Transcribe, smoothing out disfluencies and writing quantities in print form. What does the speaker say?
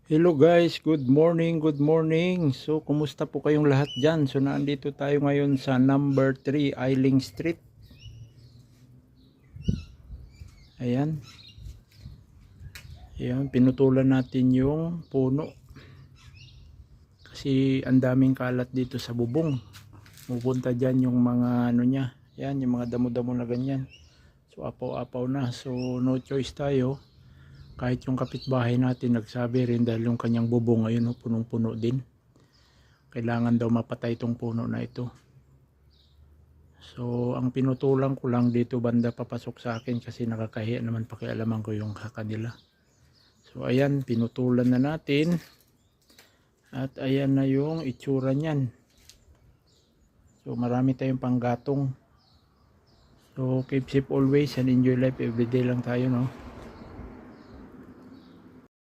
Hello guys, good morning, good morning. So, kumusta po kayong lahat dyan? So, nandito tayo ngayon sa number 3, Eiling Street. Ayan. Ayan, pinutulan natin yung puno. Kasi ang daming kalat dito sa bubong. Pupunta dyan yung mga ano niya. Ayan, yung mga damo-damo na ganyan. So, apaw-apaw na. So, no choice tayo. Kahit yung kapitbahay natin nagsabi rin dahil yung kanyang bubong ayun, punong-puno din. Kailangan daw mapatay itong puno na ito. So, ang pinutulang ko lang dito banda papasok sa akin kasi nakakahiya naman pakialaman ko yung kanila. So, ayan, pinutulan na natin. At ayan na yung itsura niyan. So, marami tayong panggatong. So, keep safe always and enjoy life everyday lang tayo, no?